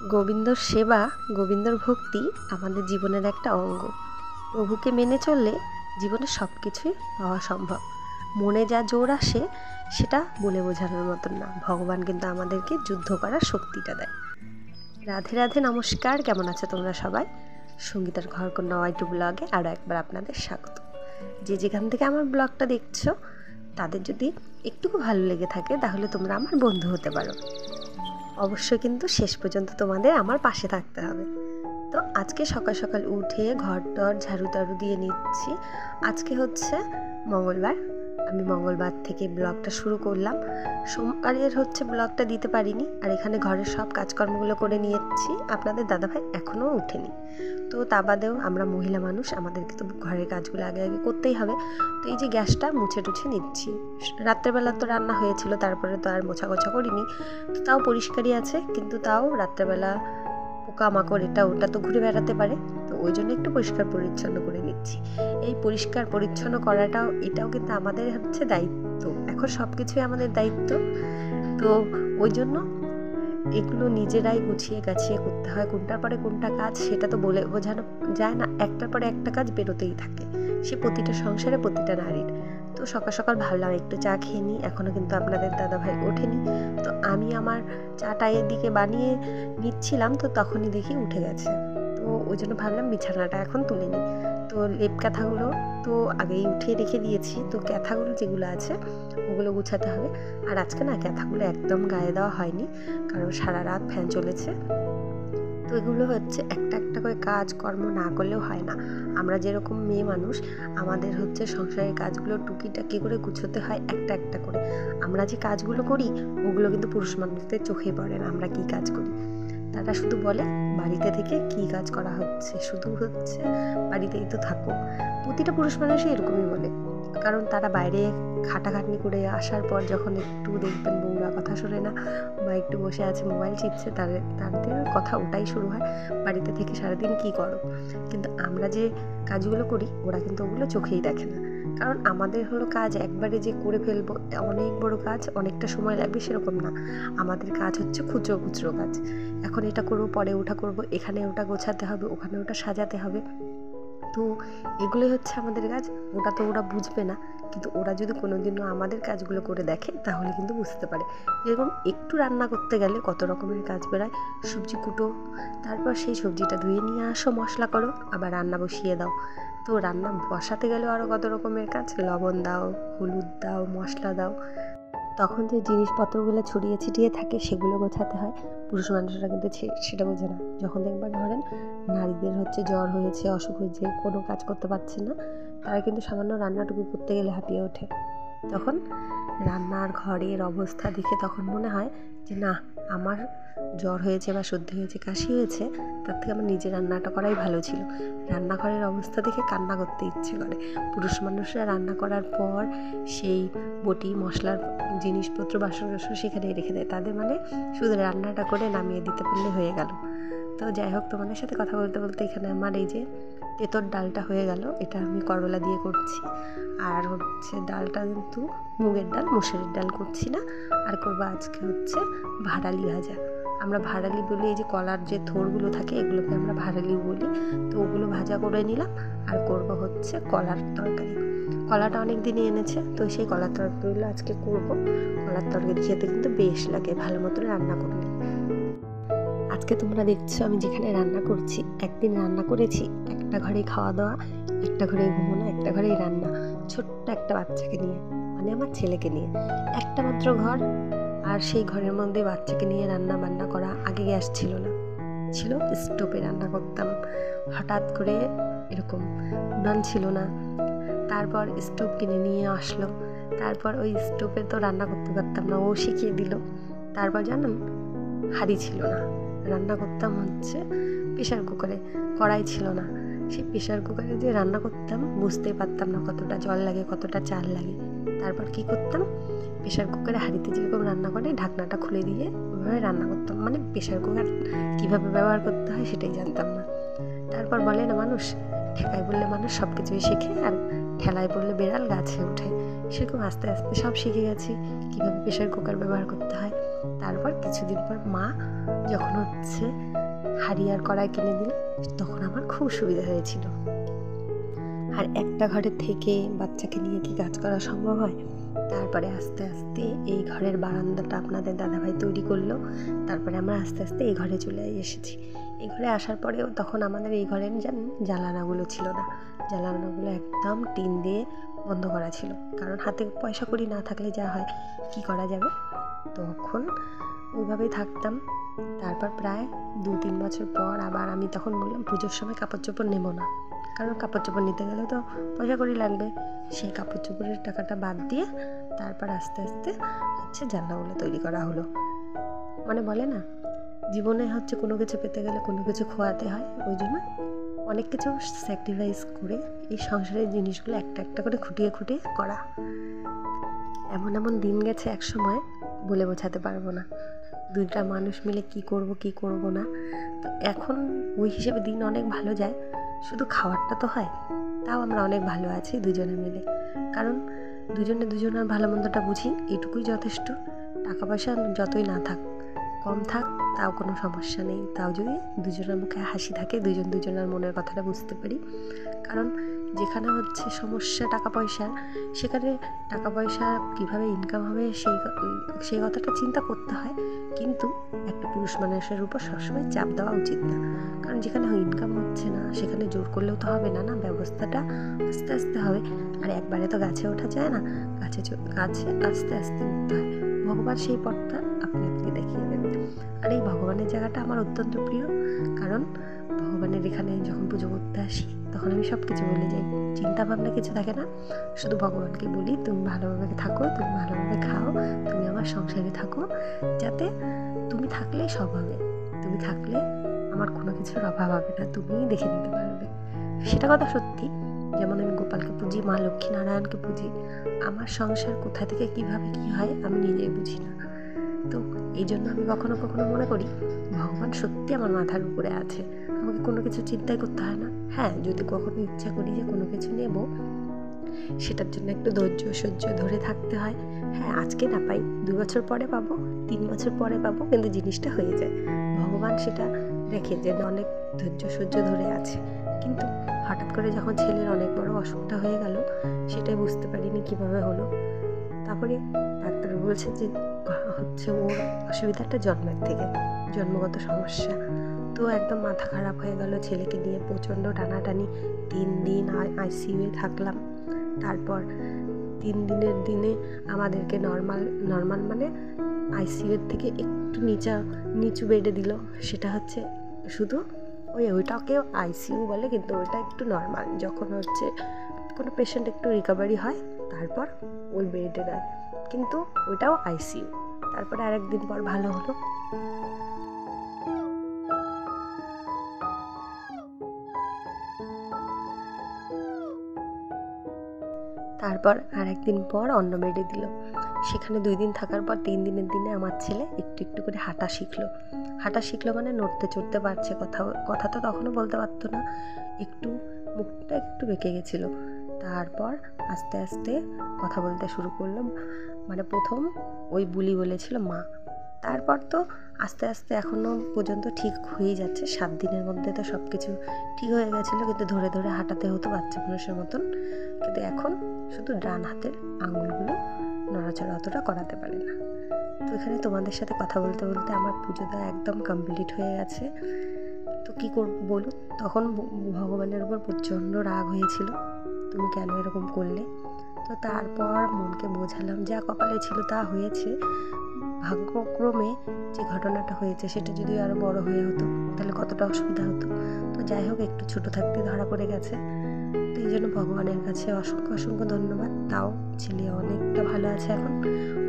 গোবিন্দর সেবা, গোবিন্দর ভক্তি আমাদের জীবনের একটা অঙ্গ। প্রভুকে মেনে চললে জীবনে সব কিছুই পাওয়া সম্ভব। মনে যা জোর আসে সেটা বলে বোঝানোর মতন না। ভগবান কিন্তু আমাদেরকে যুদ্ধ করার শক্তিটা দেয়। রাধে রাধে, নমস্কার। কেমন আছে তোমরা সবাই? সঙ্গীতার ঘরকন্যা ওয়াই2 ব্লগে আরও একবার আপনাদের স্বাগত। যে যেখান থেকে আমার ব্লগটা দেখছো তাদের যদি একটুকু ভালো লেগে থাকে তাহলে তোমরা আমার বন্ধু হতে পারো। অবশ্যই কিন্তু শেষ পর্যন্ত তোমাদের আমার পাশে থাকতে হবে। তো আজকে সকাল সকাল উঠে ঘর টর ঝাড়ু টাড়ু দিয়ে নিচ্ছি। আজকে হচ্ছে মঙ্গলবার। আমি মঙ্গলবার থেকে ব্লগটা শুরু করলাম। সোমবারের ব্লগটা দিতে পারিনি, আর এখানে ঘরের সব কাজকর্মগুলো করে নিয়েছি। আপনাদের দাদাভাই এখনও উঠেনি। তো তা বাদেও আমরা মহিলা মানুষ, আমাদেরকে তো ঘরের কাজগুলো আগে আগে করতেই হবে। তো এই যে গ্যাসটা মুছে টুছে নিচ্ছি। রাত্রেবেলা তো রান্না হয়েছিল, তারপরে তো আর মোছা গোছা করিনি। তো তাও পরিষ্কারই আছে, কিন্তু তাও রাত্রেবেলা পোকামাকড় এটা ওটা তো ঘুরে বেড়াতে পারে। তো ওই জন্য একটু পরিষ্কার পরিচ্ছন্ন করে নিচ্ছি। এই পরিষ্কার পরিচ্ছন্ন করাটাও এটাও কিন্তু আমাদের দায়িত্ব। এখন সব কিছুই আমাদের দায়িত্ব। তো ওই জন্য এগুলো নিজেরাই গুছিয়ে গাছিয়ে করতে হয়। কোনটার পরে কোনটা কাজ সেটা তো বলে বোঝানো যায় না। একটার পরে একটা কাজ বেরোতেই থাকে, সে প্রতিটা সংসারে প্রতিটা নারীর। তো সকাল সকাল ভাবলাম একটু চা খেয়ে নিই। এখনও কিন্তু আপনাদের দাদাভাই ওঠেনি। তো আমি আমার চাটা এদিকে বানিয়ে নিচ্ছিলাম, তো তখনই দেখি উঠে গেছে। তো ওই জন্য ভাবলাম বিছানাটা এখন তুলে নিই। তো লেপ কাঁথাগুলো তো আগেই উঠিয়ে রেখে দিয়েছি। তো ক্যাথাগুলো যেগুলো আছে ওগুলো গুছাতে হবে। আর আজকে না ক্যাথাগুলো একদম গায়ে দেওয়া হয়নি, কারণ সারা রাত ফ্যান চলেছে। তো এগুলো একটা একটা করে কাজকর্ম না করলেও হয় না। আমরা যেরকম মেয়ে মানুষ, আমাদের সংসারের কাজগুলো টুকিটাকি করে গুছোতে হয় একটা একটা করে। আমরা যে কাজগুলো করি ওগুলো কিন্তু পুরুষ মানুষদের চোখে পড়ে না আমরা কী কাজ করি। তারা শুধু বলে বাড়িতে থেকে কী কাজ করা হচ্ছে, শুধু বাড়িতেই তো থাকো। প্রতিটা পুরুষ মানুষই এরকমই বলে, কারণ তারা বাইরে খাটাখাটনি করে আসার পর যখন একটু দেখবেন বউরা কথা শোনে না বা একটু বসে আছে মোবাইল চিপছে, তাদের কথা ওটাই শুরু হয়, বাড়িতে থেকে সারাদিন কী করো। কিন্তু আমরা যে কাজগুলো করি ওরা কিন্তু ওগুলো চোখেই দেখে না। কারণ আমাদের কাজ একবারে যে করে ফেলবো, অনেক বড় কাজ অনেকটা সময় লাগবে সেরকম না। আমাদের কাজ খুচরো খুচরো কাজ। এখন এটা করবো, পরে ওটা করবো, এখানে ওটা গোছাতে হবে, ওখানে ওটা সাজাতে হবে। তো এগুলোই আমাদের কাজ। ওটা তো ওরা বুঝবে না, কিন্তু ওরা যদি কোনোদিনও আমাদের কাজগুলো করে দেখে তাহলে কিন্তু বুঝতে পারে। যেরকম একটু রান্না করতে গেলে কত রকমের কাজ বেরোয়। সবজি কুটো, তারপর সেই সবজিটা ধুয়ে নিয়ে আসো, মশলা করো, আবার রান্না বসিয়ে দাও। তো রান্না বসাতে গেলেও আরও কত রকমের কাজ। লবণ দাও, হলুদ দাও, মশলা দাও। তখন যে জিনিসপত্রগুলো ছড়িয়ে ছিটিয়ে থাকে সেগুলো গোছাতে হয়। পুরুষ মানুষরা কিন্তু সেটা বোঝে না। যখন দেখবার ধরেন নারীদের জ্বর হয়েছে, অসুখ হয়েছে, কোনো কাজ করতে পারছে না, তারা কিন্তু সামান্য রান্নাটুকু করতে গেলে হাঁপিয়ে ওঠে। তখন রান্নার ঘরের অবস্থা দেখে তখন মনে হয় যে না, আমার জ্বর হয়েছে বা সর্দি হয়েছে, কাশি হয়েছে, তার থেকে আমার নিজের রান্নাটা করাই ভালো ছিল। রান্নাঘরের অবস্থা দেখে কান্না করতে ইচ্ছে করে। পুরুষ মানুষরা রান্না করার পর সেই বটি মশলার জিনিসপত্র বাসন সেখানে রেখে দেয়। তাদের শুধু রান্নাটা করে নামিয়ে দিতে পারলে হয়ে গেল। তো যাই হোক, তোমাদের সাথে কথা বলতে বলতে এখানে আমার এই যে তেঁতোর ডালটা হয়ে গেল। এটা আমি করলা দিয়ে করছি। আর ডালটা কিন্তু মুগের ডাল, মুসুরির ডাল করছি না। আর করবো আজকে ভাড়ালি ভাজা। আমরা ভাড়ালি বলি, এই যে কলার যে থোড়গুলো থাকে এগুলোকে আমরা ভাড়ালি বলি। তো ওগুলো ভাজা করে নিলাম। আর করবো কলার তরকারি। কলাটা অনেক দিনই এনেছে, তো সেই কলার তরকারিগুলো আজকে করবো। কলার তরকারি খেতে কিন্তু বেশ লাগে ভালো মতো রান্না করলে। আজকে তোমরা দেখছো আমি যেখানে রান্না করছি, একদিন রান্না করেছি একটা ঘরে খাওয়া দাওয়া, একটা ঘরে ঘুমোনো, একটা ঘরেই রান্না। ছোট্ট একটা বাচ্চাকে নিয়ে, আমার ছেলেকে নিয়ে, একটা মাত্র ঘর। আর সেই ঘরের মধ্যে বাচ্চাকে নিয়ে রান্না বান্না করা। আগে গ্যাস ছিল না, ছিল স্টোভে রান্না করতাম। হঠাৎ করে এরকম উনান ছিল না, তারপর স্টোভ কিনে নিয়ে আসলো। তারপর ওই স্টোভে তো রান্না করতে পারতাম না, ও শিখিয়ে দিল। তারপর জানেন, হাঁড়ি ছিল না, রান্না করতাম প্রেশার কুকারে। কড়াই ছিল না, সেই প্রেশার কুকারে যে রান্না করতাম বুঝতে পারতাম না কতটা জল লাগে, কতটা চাল লাগে। তারপর কি করতাম, প্রেশার কুকারে হাঁড়িতে যেরকম রান্না করে ঢাকনাটা খুলে দিয়ে ওইভাবে রান্না করতাম। প্রেশার কুকার কীভাবে ব্যবহার করতে হয় সেটাই জানতাম না। তারপর বলে না, মানুষ ঠেকায় বললে মানুষ সব কিছুই শেখে, আর ঠেলায় বললে বেড়াল গাছে ওঠে। সেরকম আস্তে আস্তে সব শিখে গেছি কীভাবে প্রেশার কুকার ব্যবহার করতে হয়। তারপর কিছুদিন পর মা যখন হচ্ছে হাঁড়ি আর কড়াই কিনে দিল, তখন আমার খুব সুবিধা হয়েছিল। আর একটা ঘরে থেকে বাচ্চাকে নিয়ে কি কাজ করা সম্ভব হয়? তারপরে আস্তে আস্তে এই ঘরের বারান্দাটা আপনাদের দাদাভাই তৈরি করলো। তারপরে আমরা আস্তে আস্তে এই ঘরে চলে এসেছি। এই ঘরে আসার পরেও তখন আমাদের এই ঘরের জানালাগুলো ছিল না, জানালাগুলো একদম টিন দিয়ে বন্ধ করা ছিল, কারণ হাতে পয়সা কড়ি না থাকলে যা হয় কি করা যাবে। তখন ওইভাবেই থাকতাম। তারপর প্রায় 2-3 বছর পর আবার আমি তখন বললাম পুজোর সময় কাপড় চোপড় নেবো না, কারণ কাপড় চোপড় নিতে গেলে তো পয়সা কড়ি লাগবে। সেই কাপড় চোপড়ের টাকাটা বাদ দিয়ে তারপর আস্তে আস্তে হচ্ছে জানলাগুলো তৈরি করা হলো। মানে বলে না, জীবনে হচ্ছে কোনো কিছু পেতে গেলে কোনো কিছু খোয়াতে হয়, ওই জন্য অনেক কিছু স্যাক্রিফাইস করে এই সংসারের জিনিসগুলো একটা একটা করে খুঁটিয়ে খুঁটিয়ে করা। এমন এমন দিন গেছে এক সময় বলে বোঝাতে পারবো না। দুইটা মানুষ মিলে কি করব না, তো এখন ওই হিসেবে দিন অনেক ভালো যায়। শুধু খাওয়ারটা তো হয়, তাও আমরা অনেক ভালো আছি দুজনে মিলে, কারণ দুজনের ভালো মন্দটা বুঝি, এটুকুই যথেষ্ট। টাকা পয়সা যতই না থাক, কম থাক, তাও কোনো সমস্যা নেই। তাও যদি দুজনের মুখে হাসি থাকে, দুজনের মনের কথাটা বুঝতে পারি। কারণ যেখানে হচ্ছে সমস্যা টাকা পয়সার, সেখানে টাকা পয়সা কীভাবে ইনকাম হবে সেই কথাটা চিন্তা করতে হয়, কিন্তু একটা পুরুষ মানুষের উপর সবসময় চাপ দেওয়া উচিত না। কারণ যেখানে ইনকাম হচ্ছে না সেখানে জোর করলেও তো হবে না, ব্যবস্থাটা আস্তে আস্তে হবে। আর একবারে তো গাছে ওঠা যায় না, গাছে আস্তে আস্তে উঠতে হয়। ভগবান সেই পথটা আপনি দেখিয়ে দেবেন। আর এই ভগবানের জায়গাটা আমার অত্যন্ত প্রিয়, কারণ ভগবানের এখানে যখন পুজো করতে আসি তখন আমি সব কিছু বলে যাই, চিন্তা ভাবনা কিছু থাকে না, শুধু ভগবানকে বলি তুমি ভালোভাবে থাকো, তুমি ভালোভাবে খাও, তুমি আমার সংসারে থাকো, যাতে তুমি থাকলেই সব হবে, তুমি থাকলে আমার কোনো কিছুর অভাব হবে না, তুমিই দেখে নিতে পারবে। সেটা কথা সত্যি। যেমন আমি গোপালকে পুজি, মা লক্ষ্মী নারায়ণকে পুজি, আমার সংসার কোথা থেকে কিভাবে কি হয় আমি নিজেই বুঝি না। তো এই জন্য আমি কখনো কখনো মনে করি ভগবান সত্যি আমার মাথার উপরে আছে, আমাকে কোনো কিছু চিন্তাই করতে হয় না। হ্যাঁ, যদি কখনো ইচ্ছা করি যে কোনো কিছু নেব, সেটার জন্য একটু ধৈর্য সহ্য ধরে থাকতে হয়। হ্যাঁ, আজকে না পাই, 2 বছর পরে পাবো, 3 বছর পরে পাবো, কিন্তু জিনিসটা হয়ে যায়। ভগবান সেটা দেখে যে অনেক ধৈর্য সহ্য ধরে আছে। কিন্তু হঠাৎ করে যখন ছেলের অনেক বড় অসুখটা হয়ে গেল, সেটাই বুঝতে পারিনি কিভাবে হলো। তারপরে ডাক্তার বলছে যে হচ্ছে ওর অসুবিধাটা জন্মের থেকে, জন্মগত সমস্যা। তো একদম মাথা খারাপ হয়ে গেল, ছেলেকে নিয়ে প্রচণ্ড টানাটানি। 3 দিন আইসিইউয়ে থাকলাম। তারপর 3 দিনের দিনে আমাদেরকে নর্মাল মানে আইসিইউর থেকে একটু নিচু বেডে দিল। সেটা হচ্ছে শুধু ওইটাকে আইসিইউ বলে, কিন্তু ওইটা একটু নর্মাল। যখন হচ্ছে কোনো পেশেন্ট একটু রিকভারি হয় তারপর ওই বেডে দেয়, কিন্তু ওইটাও আইসিইউ। তারপরে আরেকদিন পর ভালো হলো। তারপর আরেকদিন পর অন্য বেডে দিল। সেখানে 2 দিন থাকার পর 3 দিনের দিনে আমার ছেলে একটু একটু করে হাঁটা শিখলো মানে নড়তে চড়তে পারছে, কথা তো তখনও বলতে পারতো না, একটু মুখটা একটু বেঁকে গেছিলো। তারপর আস্তে আস্তে কথা বলতে শুরু করলো। মানে প্রথম ওই বুলি বলেছিল মা, তারপর তো আস্তে আস্তে এখনও পর্যন্ত ঠিক হয়েই যাচ্ছে। 7 দিনের মধ্যে তো সব কিছু ঠিক হয়ে গেছিলো, কিন্তু ধরে ধরে হাঁটাতে হতো বাচ্চা মানুষের মতন। কিন্তু এখন শুধু ডান হাতের আঙুলগুলো নড়াচড়া অতটা করাতে পারে না। তো এখানে তোমাদের সাথে কথা বলতে বলতে আমার পুজো দেওয়া একদম কমপ্লিট হয়ে গেছে। তো কী করবো বলুন, তখন ভগবানের উপর প্রচণ্ড রাগ হয়েছিল, তুমি কেন এরকম করলে। তো তারপর মনকে বোঝালাম, যা কপালে ছিল তা হয়েছে। ভাগ্যক্রমে যে ঘটনাটা হয়েছে সেটা যদি আরও বড় হয়ে হতো তাহলে কতটা অসুবিধা হতো। তো যাই হোক, একটু ছোটো থাকতে ধরা পড়ে গেছে। তো এই জন্য ভগবানের কাছে অসংখ্য ধন্যবাদ। তাও ছেলে অনেকটা ভালো আছে, এখন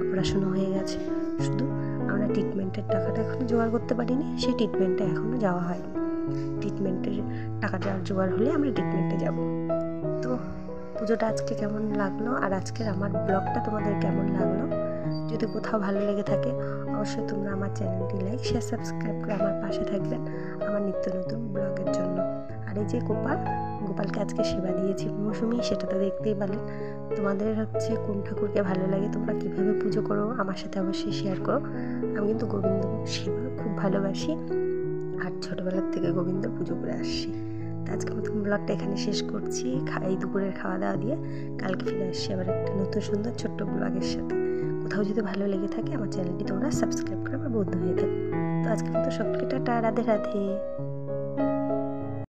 অপারেশনও হয়ে গেছে। শুধু আমরা ট্রিটমেন্টের টাকাটা এখনও জোগাড় করতে পারিনি, সেই ট্রিটমেন্টে এখনও যাওয়া হয়নি। ট্রিটমেন্টের টাকা জোগাড় হলে আমরা ট্রিটমেন্টে যাব। তো পুজোটা আজকে কেমন লাগলো, আর আজকের আমার ব্লগটা তোমাদের কেমন লাগলো, যদি কোথাও ভালো লেগে থাকে অবশ্যই তোমরা আমার চ্যানেলটি লাইক শেয়ার সাবস্ক্রাইব করে আমার পাশে থাকবেন আমার নিত্য নতুন ব্লগের জন্য। আর এই যে গোপাল গোপালকে আজকে সেবা দিয়েছি মৌসুমি, সেটা তো দেখতেই পেলেন। তোমাদের হচ্ছে কোন ঠাকুরকে ভালো লাগে, তোমরা কীভাবে পুজো করো আমার সাথে অবশ্যই শেয়ার করো। আমি কিন্তু গোবিন্দ সেবা খুব ভালোবাসি আর ছোটোবেলার থেকে গোবিন্দর পুজো করে আসছি। তো আজকে প্রথম ব্লগটা এখানে শেষ করছি এই দুপুরের খাওয়া দাওয়া দিয়ে। কালকে ফিরে আসছি আবার একটা নতুন সুন্দর ছোট্ট ব্লগের সাথে। কোথাও যদি ভালো লেগে থাকে আমার চ্যানেলটি তোমরা সাবস্ক্রাইব করে আমার বন্ধু হয়ে থাকো। তো আজকে কিন্তু সবকে টাটা, রাধে রাধে।